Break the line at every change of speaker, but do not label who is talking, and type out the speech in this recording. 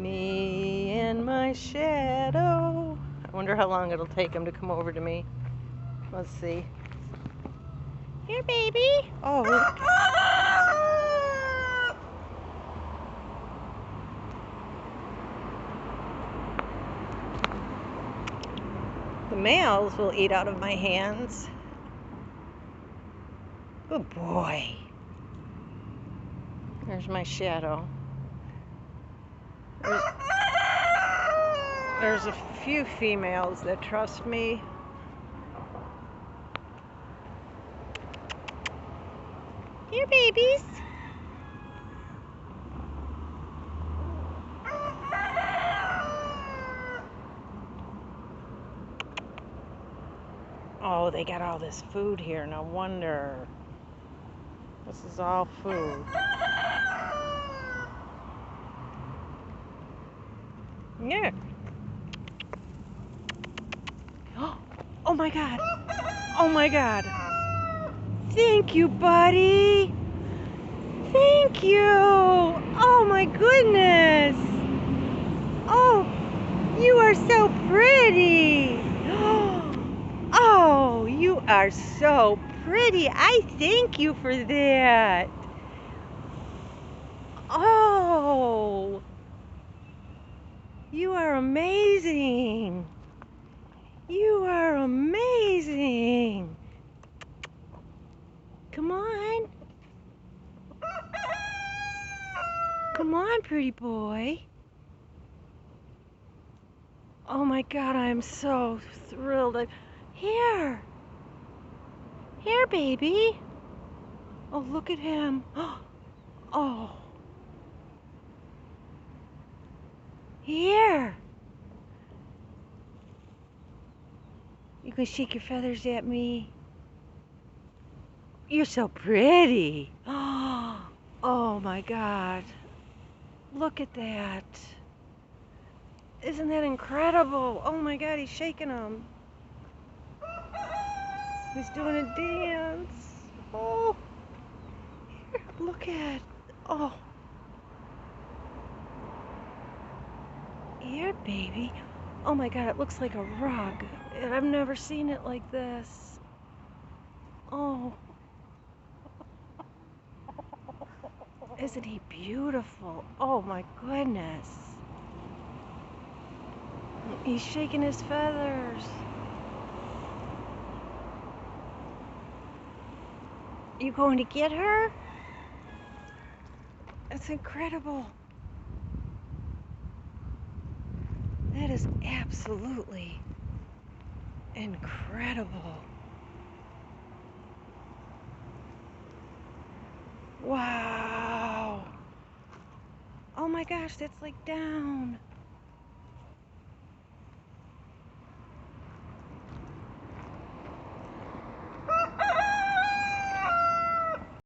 Me and my shadow. I wonder how long it'll take him to come over to me. Let's see. Here, baby. Oh. The males will eat out of my hands. Good boy. There's my shadow. There's a few females that trust me. Here, babies. Oh, they got all this food here. No wonder. This is all food. Yeah. Oh my God. Oh my God. Thank you, buddy. Thank you. Oh my goodness. Oh, you are so pretty. Oh, you are so pretty. I thank you for that. Oh, you are amazing. You are amazing. Come on. Come on, pretty boy. Oh my God, I am so thrilled. Here. Here, baby. Oh, look at him. Oh. Here. You can shake your feathers at me. You're so pretty. Oh my God. Look at that. Isn't that incredible? Oh my God, he's shaking them. He's doing a dance. Oh, here, look at. Oh. Here, baby. Oh my God, it looks like a rug. And I've never seen it like this. Oh. Isn't he beautiful? Oh my goodness. He's shaking his feathers. You going to get her? That's incredible. That is absolutely incredible. Wow. Oh my gosh, that's like down.